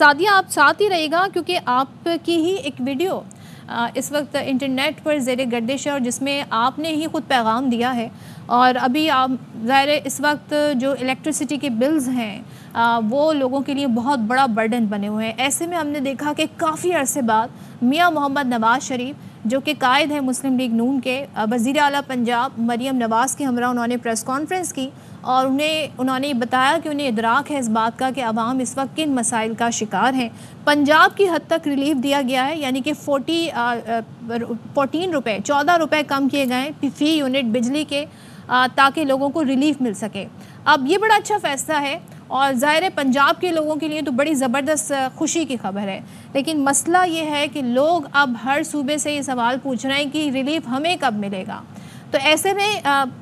سعدیہ آپ ساتھ ہی رہے گا کیونکہ آپ کی ہی ایک ویڈیو اس وقت انٹرنیٹ پر زیر گردش ہے اور جس میں آپ نے ہی خود پیغام دیا ہے، اور ابھی آپ ظاہر اس وقت جو الیکٹرسٹی کے بلز ہیں وہ لوگوں کے لیے بہت بڑا برڈن بنے ہوئے ہیں۔ ایسے میں ہم نے دیکھا کہ کافی عرصے بعد میاں محمد نواز شریف جو کہ قائد ہیں مسلم لیگ نون کے، وزیر اعلیٰ پنجاب مریم نواز کے ہمراہ انہوں نے پریس کانفرنس کی اور انہوں نے بتایا کہ انہیں ادراک ہے اس بات کا کہ عوام اس وقت کن مسائل کا شکار ہیں۔ پنجاب کی حد تک ریلیف دیا گیا ہے، یعنی کہ 14 روپے کم کیے گئے فی یونٹ بجلی کے تاکہ لوگوں کو ریلیف مل سکے۔ اب یہ بڑا اچھا فیصلہ ہے اور ظاہر پنجاب کے لوگوں کے لیے تو بڑی زبردست خوشی کی خبر ہے، لیکن مسئلہ یہ ہے کہ لوگ اب ہر صوبے سے یہ سوال پوچھ رہے ہیں کہ ریلیف ہمیں کب ملے گا۔ تو ایسے میں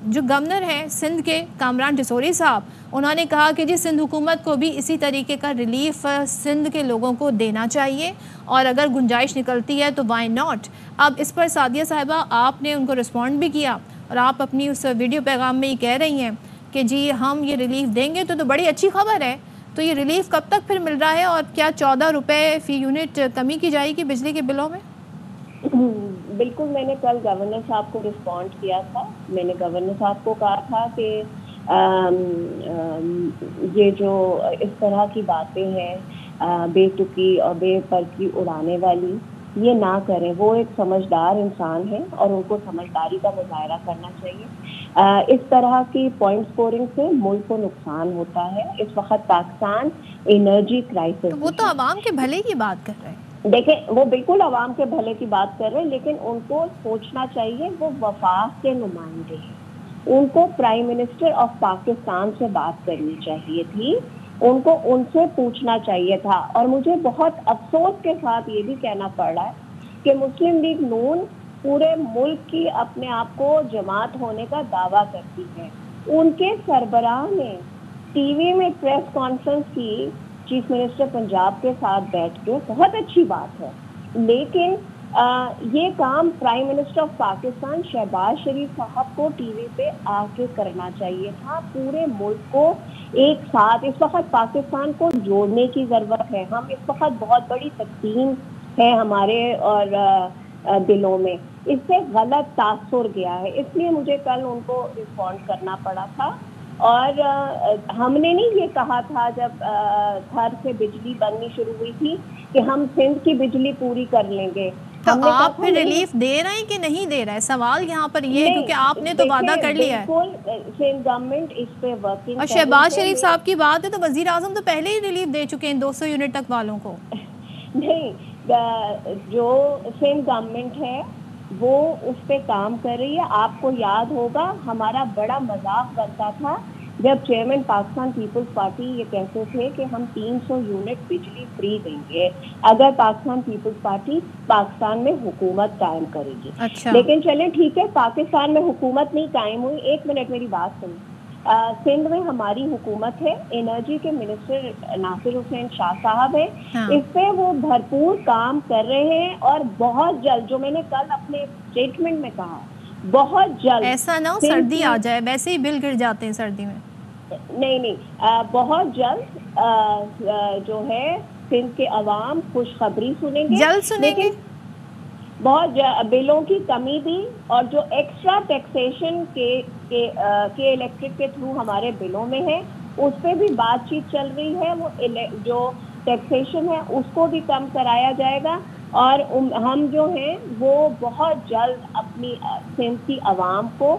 جو گورنر ہیں سندھ کے کامران ٹیسوری صاحب، انہوں نے کہا کہ سندھ حکومت کو بھی اسی طریقے کا ریلیف سندھ کے لوگوں کو دینا چاہیے اور اگر گنجائش نکلتی ہے تو وائی ناٹ۔ اب اس پر سعدیہ صاحبہ آپ نے ان کو رسپونڈ بھی کیا اور آپ اپنی اس ویڈیو پیغام میں یہ کہہ رہی ہیں کہ جی ہم یہ ریلیف دیں گے تو بڑی اچھی خبر ہے۔ تو یہ ریلیف کب تک پھر مل رہا ہے اور کیا 14 روپے فی یونٹ کمی کی جائے گی بجلی کے بلوں میں؟ بالکل، میں نے کل گورنر صاحب کو رسپونڈ کیا تھا۔ میں نے گورنر صاحب کو کہا تھا کہ یہ جو اس طرح کی باتیں ہیں بے تکی اور بے پرکی اڑانے والی، یہ نہ کریں۔ وہ ایک سمجھدار انسان ہے اور ان کو سمجھداری کا مظاہرہ کرنا چاہیے۔ اس طرح کی پوائنٹ سکورنگ سے ملک کو نقصان ہوتا ہے۔ اس وقت پاکستان انرجی کرائسس، وہ تو عوام کے بھلے کی بات کر رہے ہیں۔ دیکھیں، وہ بالکل عوام کے بھلے کی بات کر رہے ہیں، لیکن ان کو سوچنا چاہیے وہ وفاق کے نمائندے ہیں۔ ان کو پرائم منسٹر آف پاکستان سے بات کرنی چاہیے تھی، ان کو ان سے پوچھنا چاہیے تھا۔ اور مجھے بہت افسوس کے ساتھ یہ بھی کہنا پڑ رہا ہے کہ مسلم لیگ نون پورے ملک کی اپنے آپ کو جماعت ہونے کا دعویٰ کرتی ہے۔ ان کے سربراہ نے ٹی وی میں پریس کانفرنس کی چیف منسٹر پنجاب کے ساتھ بیٹھ کے، بہت اچھی بات ہے، لیکن یہ کام prime minister of Pakistan Shahbaz Sharif صاحب کو ٹی وی پہ آ کے کرنا چاہیے تھا۔ پورے ملک کو ایک ساتھ اس وقت پاکستان کو جوڑنے کی ضرورت ہے۔ ہم اس وقت بہت بڑی تقسیم ہے ہمارے اور دلوں میں، اس سے غلط تاثر گیا ہے، اس لیے مجھے کل ان کو رسپونڈ کرنا پڑا تھا۔ اور ہم نے نہیں یہ کہا تھا جب تھر سے بجلی بننی شروع ہوئی تھی کہ ہم سندھ کی بجلی پوری کر لیں گے۔ تو آپ پھر ریلیف دے رہے ہیں کہ نہیں دے رہے ہیں؟ سوال یہاں پر یہ ہے کیونکہ آپ نے تو وعدہ کر لیا ہے۔ بالکل، سندھ گورنمنٹ اس پہ ورکنگ، اور شہباز شریف صاحب کی بات ہے تو وزیر اعظم تو پہلے ہی ریلیف دے چکے ہیں 200 یونٹ تک والوں کو۔ نہیں، جو سندھ گورنمنٹ ہے وہ اس پہ کام کر رہی ہے۔ آپ کو یاد ہوگا ہمارا بڑا مذاق بنتا تھا جب چیئرمین پاکستان پیپلز پارٹی یہ کہتے تھے کہ ہم 300 یونٹ بجلی فری دیں گے اگر پاکستان پیپلز پارٹی پاکستان میں حکومت قائم کرے گی۔ لیکن چلیں ٹھیک ہے، پاکستان میں حکومت نہیں قائم ہوئی۔ ایک منٹ میری بات سنیں۔ سندھ میں ہماری حکومت ہے، انرجی کے منسٹر ناصر حسین شاہ صاحب ہیں، اس پہ وہ بھرپور کام کر رہے ہیں اور بہت جلد، جو میں نے کل اپنے اسٹیٹمنٹ میں کہا، بہت جلد، ایسا نہ ہو سردی آ جائے، ویسے ہی بل گر جاتے ہیں سردی میں۔ نہیں، بہت جلد جو ہے سندھ کے عوام خوشخبری سنیں گے، جلد سنیں گے، بہت بلوں کی کمی بھی، اور جو ایکسٹرا ٹیکسیشن کے الیکٹرک کے تھرو ہمارے بلوں میں ہے اس پہ بھی بات چیت چل رہی ہے۔ وہ جو ٹیکسیشن ہے اس کو بھی کم کرایا جائے گا اور ہم جو ہیں وہ بہت جلد اپنی سندھ کی عوام کو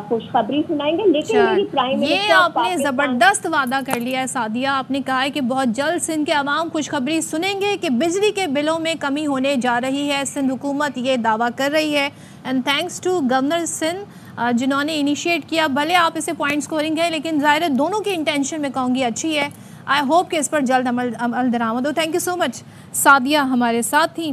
خوشخبری سنائیں گے۔ لیکن میری پرائم منسٹر، یہ آپ نے زبردست وعدہ کر لیا ہے سعدیہ، آپ نے کہا ہے کہ بہت جلد سندھ کے عوام خوشخبری سنیں گے کہ بجلی کے بلوں میں کمی ہونے جا رہی ہے۔ سندھ حکومت یہ دعویٰ کر رہی ہے and thanks to governor Sindh جنہوں نے انیشیٹ کیا۔ بھلے آپ اسے پوائنٹ سکورنگ ہے لیکن ظاہر دونوں کی انٹینشن میں کہوں گی اچھی ہے۔ آئی ہوپ کہ اس پر جلد عمل درآمد ہو۔ تھینک یو سو مچ۔ سعدیہ ہمارے ساتھ تھیں۔